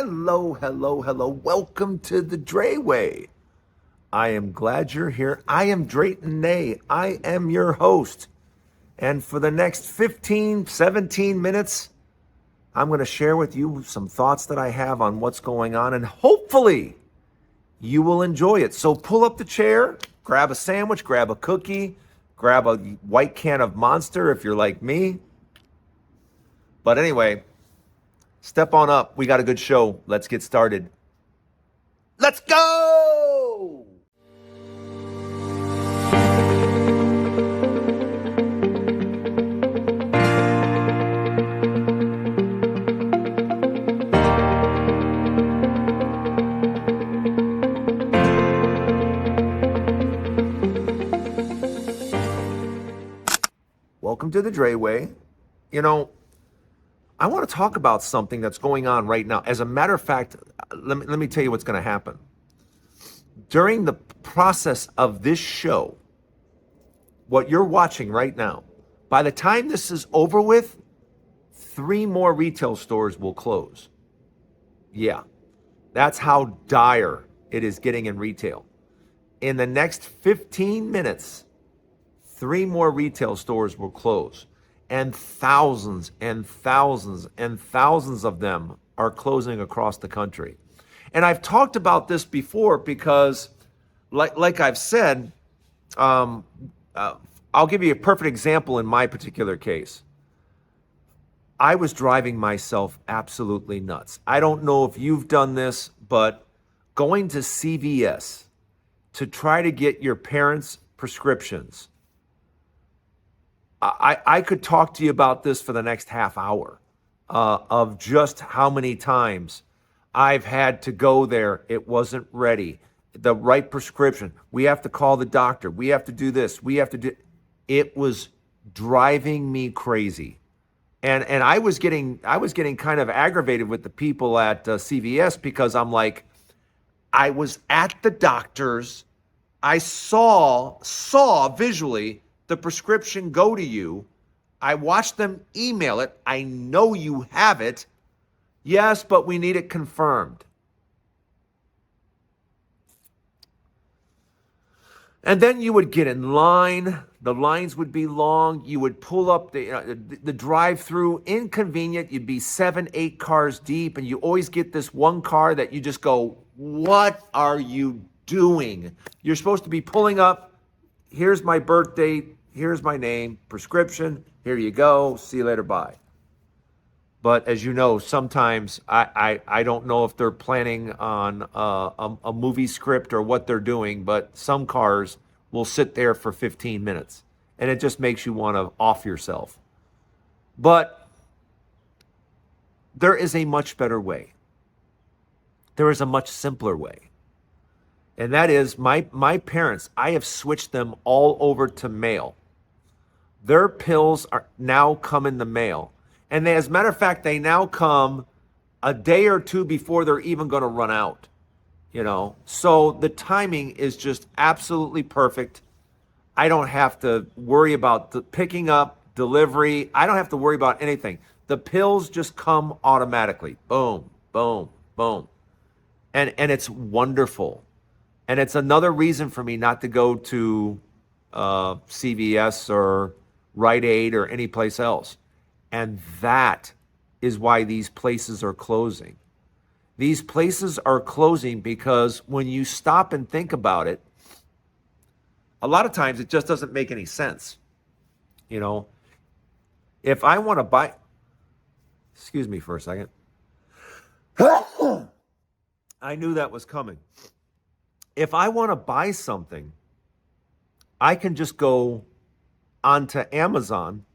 Hello, hello, hello. Welcome to the Dray Way. I am glad you're here. I am Drayton Nay. I am your host. And for the next 15, 17 minutes, I'm going to share with you some thoughts that I have on what's going on, and hopefully you will enjoy it. So pull up the chair, grab a sandwich, grab a cookie, grab a white can of Monster if you're like me. But anyway, step on up. We got a good show. Let's get started. Let's go! Welcome to the Dray Way. You know, I want to talk about something that's going on right now. As a matter of fact, let me tell you what's going to happen. During the process of this show, what you're watching right now, by the time this is over with, 3 more retail stores will close. Yeah, that's how dire it is getting in retail. In the next 15 minutes, 3 more retail stores will close. And thousands and thousands and thousands of them are closing across the country. And I've talked about this before because, like I've said, I'll give you a perfect example in my particular case. I was driving myself absolutely nuts. I don't know if you've done this, but going to CVS to try to get your parents' prescriptions, I could talk to you about this for the next half hour of just how many times I've had to go there. It wasn't ready. The right prescription. We have to call the doctor. We have to do this. We have to do. It was driving me crazy. And I was getting kind of aggravated with the people at CVS because I'm like, I was at the doctor's. I saw visually the prescription go to you. I watched them email it. I know you have it. Yes, but we need it confirmed. And then you would get in line. The lines would be long. You would pull up the drive-through. Inconvenient. You'd be 7, 8 cars deep, and you always get this one car that you just go, what are you doing? You're supposed to be pulling up. Here's my birth date. Here's my name, prescription. Here you go. See you later. Bye. But as you know, sometimes I don't know if they're planning on a movie script or what they're doing, but some cars will sit there for 15 minutes. And it just makes you want to off yourself. But there is a much better way. There is a much simpler way. And that is my parents, I have switched them all over to mail. Their pills are now come in the mail. And as a matter of fact, they now come a day or two before they're even going to run out. So the timing is just absolutely perfect. I don't have to worry about the picking up, delivery. I don't have to worry about anything. The pills just come automatically. Boom, boom, boom. And it's wonderful. And it's another reason for me not to go to CVS or Rite Aid or any place else. And that is why these places are closing. These places are closing because when you stop and think about it, a lot of times it just doesn't make any sense. If I want to buy, excuse me for a second. I knew that was coming. If I want to buy something, I can just go onto Amazon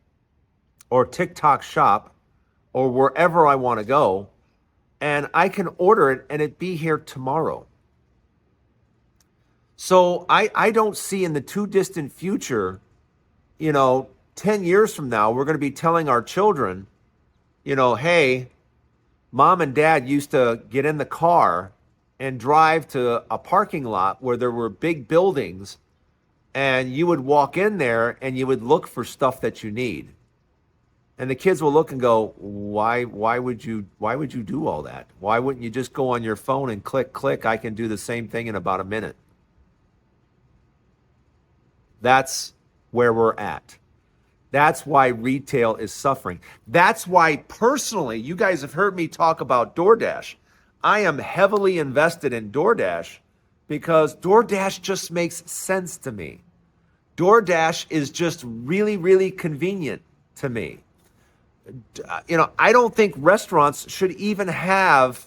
or TikTok Shop or wherever I want to go, and I can order it and it be here tomorrow. So I don't see in the too distant future, 10 years from now, we're going to be telling our children, hey, mom and dad used to get in the car and drive to a parking lot where there were big buildings, and you would walk in there and you would look for stuff that you need. And the kids will look and go, why would you do all that? Why wouldn't you just go on your phone and click, I can do the same thing in about a minute. That's where we're at. That's why retail is suffering. That's why personally, you guys have heard me talk about DoorDash. I am heavily invested in DoorDash because DoorDash just makes sense to me. DoorDash is just really, really convenient to me. I don't think restaurants should even have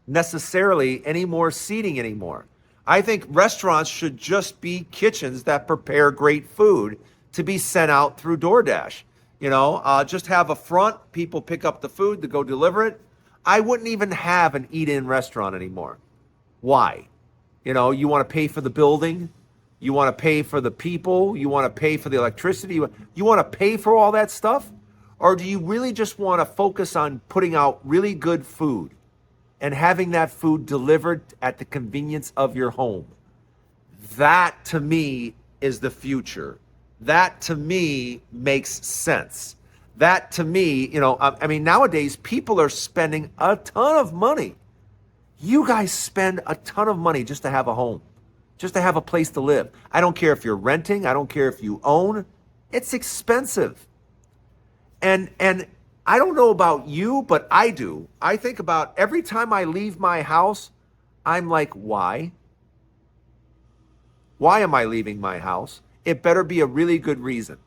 necessarily any more seating anymore. I think restaurants should just be kitchens that prepare great food to be sent out through DoorDash. Just have a front, people pick up the food to go deliver it. I wouldn't even have an eat-in restaurant anymore. Why? You want to pay for the building, you want to pay for the people, you want to pay for the electricity, you want to pay for all that stuff? Or do you really just want to focus on putting out really good food and having that food delivered at the convenience of your home? That to me is the future. That to me makes sense. That to me, nowadays people are spending a ton of money. You guys spend a ton of money just to have a home, just to have a place to live. I don't care if you're renting. I don't care if you own. It's expensive. And I don't know about you, but I do. I think about every time I leave my house, I'm like, why? Why am I leaving my house? It better be a really good reason,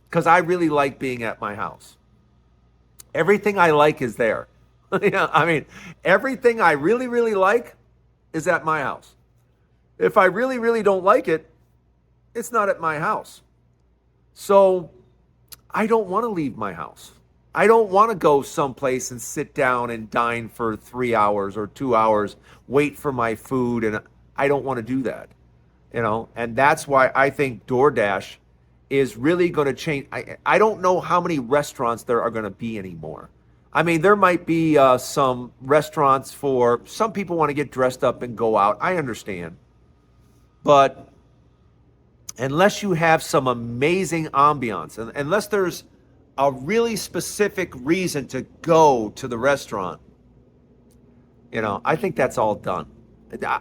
because I really like being at my house. Everything I like is there. Everything I really, really like is at my house. If I really, really don't like it, it's not at my house. So I don't want to leave my house. I don't want to go someplace and sit down and dine for 3 hours or 2 hours, wait for my food, and I don't want to do that. And that's why I think DoorDash is really going to change. I don't know how many restaurants there are going to be anymore. There might be some restaurants for some people want to get dressed up and go out. I understand. But unless you have some amazing ambiance, and unless there's a really specific reason to go to the restaurant, I think that's all done.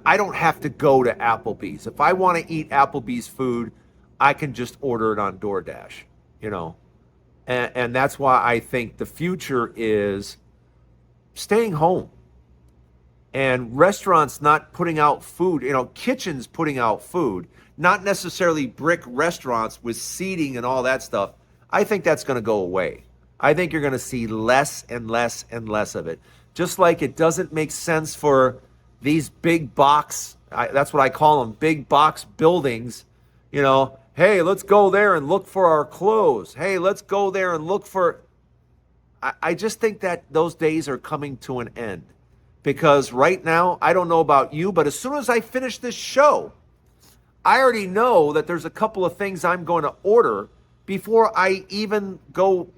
I don't have to go to Applebee's. If I want to eat Applebee's food, I can just order it on DoorDash, and that's why I think the future is staying home and restaurants not putting out food, kitchens putting out food, not necessarily brick restaurants with seating and all that stuff. I think that's going to go away. I think you're going to see less and less and less of it. Just like it doesn't make sense for these big box, that's what I call them, big box buildings, hey, let's go there and look for our clothes. Hey, let's go there and look for, I just think that those days are coming to an end. Because right now, I don't know about you, but as soon as I finish this show, I already know that there's a couple of things I'm going to order before I even go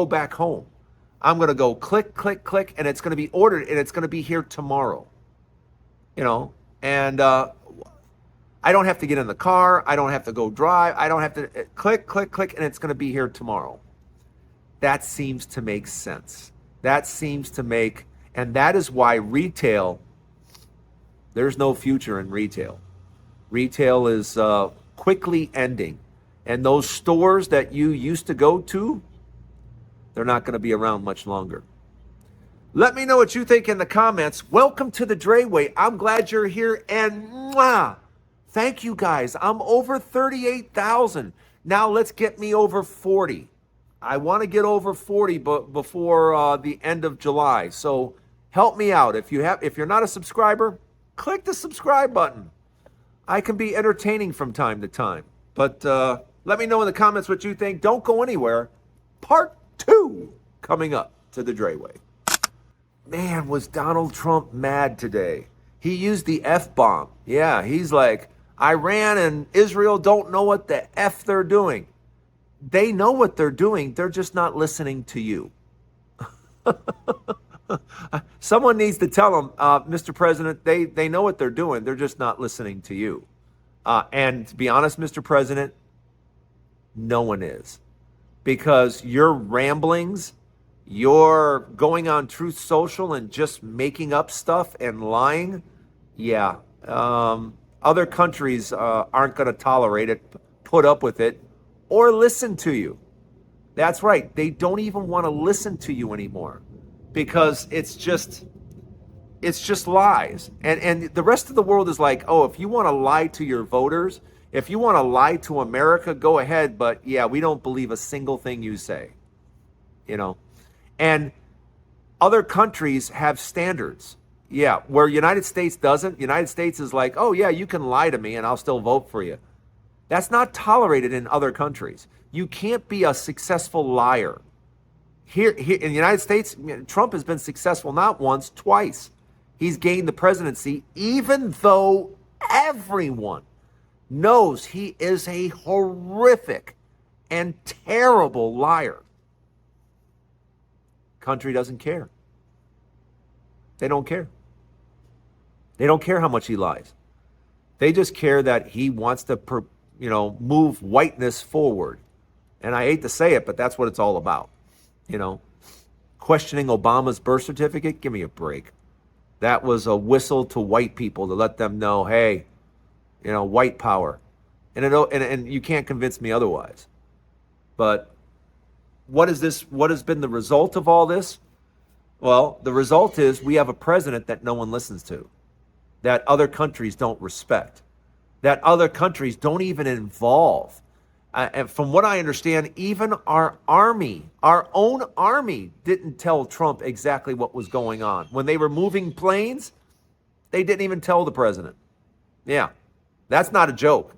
back home. I'm going to go click, click, click, and it's going to be ordered, and it's going to be here tomorrow. And I don't have to get in the car. I don't have to go drive. I don't have to click, click, click, and it's going to be here tomorrow. That seems to make sense. And that is why retail, there's no future in retail. Retail is quickly ending. And those stores that you used to go to, they're not going to be around much longer. Let me know what you think in the comments. Welcome to the Dray Way. I'm glad you're here. And thank you guys. I'm over 38,000. Now let's get me over 40. I want to get over 40 before the end of July. So help me out. If you're not a subscriber, click the subscribe button. I can be entertaining from time to time. But let me know in the comments what you think. Don't go anywhere. Part 2 coming up to the Dray Way. Man, was Donald Trump mad today. He used the F-bomb. Yeah, he's like, Iran and Israel don't know what the F they're doing. They know what they're doing. They're just not listening to you. Someone needs to tell them, Mr. President, they know what they're doing. They're just not listening to you. And to be honest, Mr. President, no one is. because your ramblings, you're going on Truth Social and just making up stuff and lying. Yeah. Other countries aren't going to tolerate it, put up with it, or listen to you. That's right. They don't even want to listen to you anymore because it's just lies. And the rest of the world is like, oh, if you want to lie to your voters, if you want to lie to America, go ahead. But yeah, we don't believe a single thing you say, you know. And other countries have standards. Yeah, where United States doesn't. United States is like, oh yeah, you can lie to me and I'll still vote for you. That's not tolerated in other countries. You can't be a successful liar. Here in the United States, Trump has been successful not once, twice. He's gained the presidency, even though everyone knows he is a horrific and terrible liar. Country doesn't care. They don't care. They don't care how much he lies. They just care that he wants to, move whiteness forward. And I hate to say it, but that's what it's all about. Questioning Obama's birth certificate, give me a break. That was a whistle to white people to let them know, hey, white power. And you can't convince me otherwise. But what has been the result of all this? Well, the result is we have a president that no one listens to, that other countries don't respect, that other countries don't even involve. And from what I understand, even our own army didn't tell Trump exactly what was going on. When they were moving planes, they didn't even tell the president. Yeah, that's not a joke.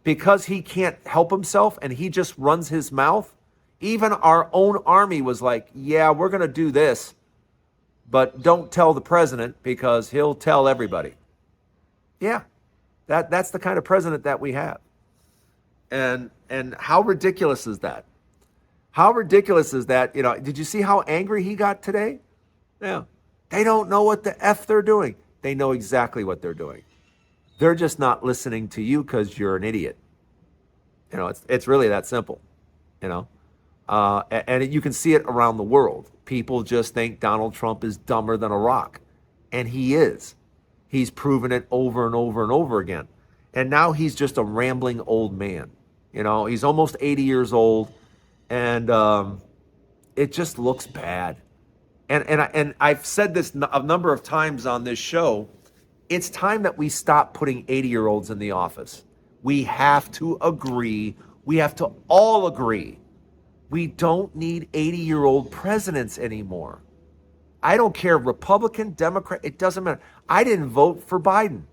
Because he can't help himself and he just runs his mouth, even our own army was like, yeah, we're going to do this, but don't tell the president because he'll tell everybody. Yeah, that's the kind of president that we have. And how ridiculous is that? How ridiculous is that? Did you see how angry he got today? Yeah. They don't know what the F they're doing. They know exactly what they're doing. They're just not listening to you because you're an idiot. It's really that simple, and you can see it around the world. People just think Donald Trump is dumber than a rock. And he is. He's proven it over and over and over again. And now he's just a rambling old man. He's almost 80 years old. And it just looks bad. And I've said this a number of times on this show. It's time that we stop putting 80-year-olds in the office. We have to agree. We have to all agree. We don't need 80-year-old presidents anymore. I don't care, Republican, Democrat, it doesn't matter. I didn't vote for Biden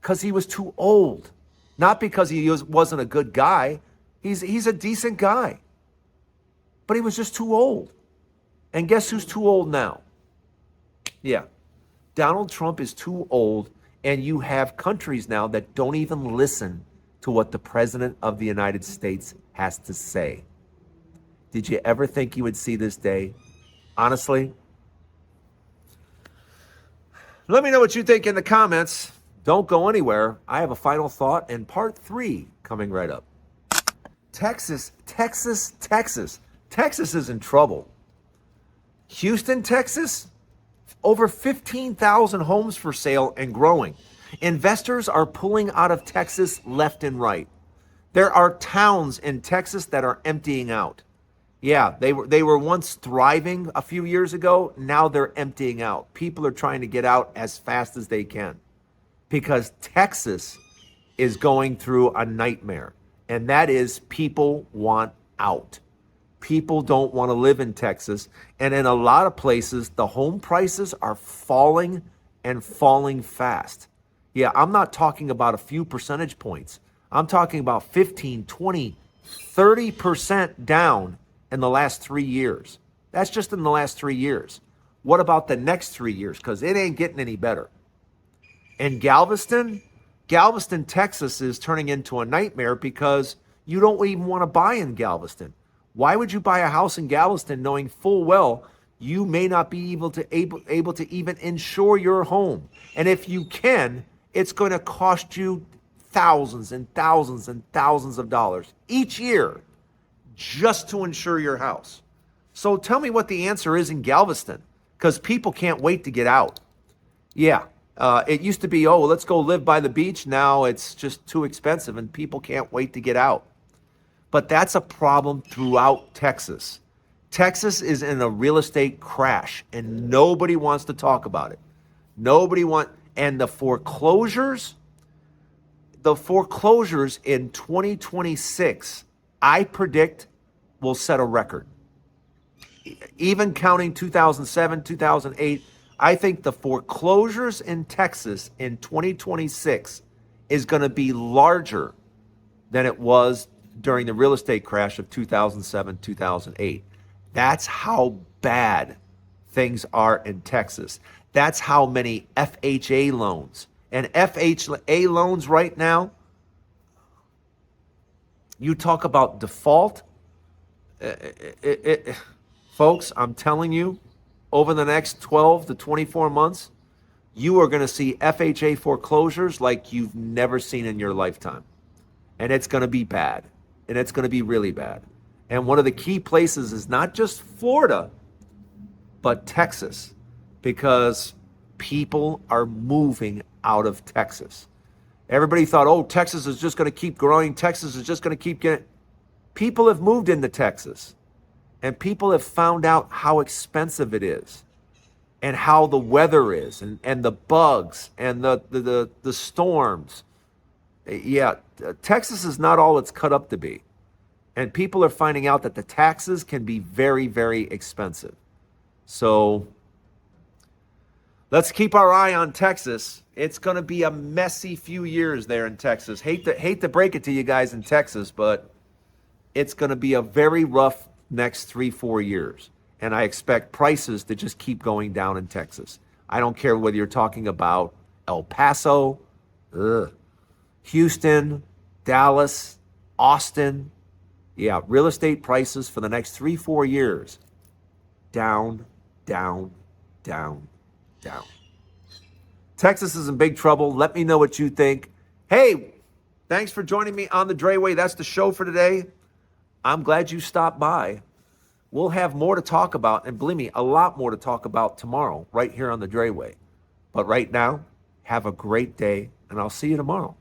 because he was too old. Not because he wasn't a good guy. He's a decent guy. But he was just too old. And guess who's too old now? Yeah. Donald Trump is too old, and you have countries now that don't even listen to what the President of the United States has to say. Did you ever think you would see this day? Honestly? Let me know what you think in the comments. Don't go anywhere. I have a final thought and part 3 coming right up. Texas is in trouble. Houston, Texas? Over 15,000 homes for sale and growing. Investors are pulling out of Texas left and right. There are towns in Texas that are emptying out. Yeah, they were once thriving a few years ago. Now they're emptying out. People are trying to get out as fast as they can because Texas is going through a nightmare, and that is people want out. People don't want to live in Texas. And in a lot of places, the home prices are falling and falling fast. Yeah, I'm not talking about a few percentage points. I'm talking about 15, 20, 30% down in the last 3 years. That's just in the last 3 years. What about the next 3 years? Because it ain't getting any better. And Galveston, Texas is turning into a nightmare because you don't even want to buy in Galveston. Why would you buy a house in Galveston knowing full well you may not be able to even insure your home? And if you can, it's going to cost you thousands and thousands and thousands of dollars each year just to insure your house. So tell me what the answer is in Galveston, because people can't wait to get out. Yeah, it used to be, oh, let's go live by the beach. Now it's just too expensive and people can't wait to get out. But that's a problem throughout Texas. Texas is in a real estate crash and nobody wants to talk about it. And the foreclosures in 2026, I predict will set a record. Even counting 2007, 2008, I think the foreclosures in Texas in 2026 is going to be larger than it was during the real estate crash of 2007, 2008. That's how bad things are in Texas. That's how many FHA loans. And FHA loans right now, you talk about default. Folks, I'm telling you, over the next 12 to 24 months, you are going to see FHA foreclosures like you've never seen in your lifetime. And it's going to be bad. And it's going to be really bad. And one of the key places is not just Florida, but Texas, because people are moving out of Texas. Everybody thought, oh, Texas is just going to keep growing. Texas is just going to keep getting. People have moved into Texas. And people have found out how expensive it is and how the weather is and the bugs and the storms. Yeah, Texas is not all it's cut up to be. And people are finding out that the taxes can be very, very expensive. So let's keep our eye on Texas. It's going to be a messy few years there in Texas. Hate to break it to you guys in Texas, but it's going to be a very rough next 3-4 years. And I expect prices to just keep going down in Texas. I don't care whether you're talking about El Paso, Houston, Dallas, Austin. Yeah, real estate prices for the next 3-4 years. Down, down, down, down. Texas is in big trouble. Let me know what you think. Hey, thanks for joining me on the Dray Way. That's the show for today. I'm glad you stopped by. We'll have more to talk about, and believe me, a lot more to talk about tomorrow right here on the Dray Way. But right now, have a great day, and I'll see you tomorrow.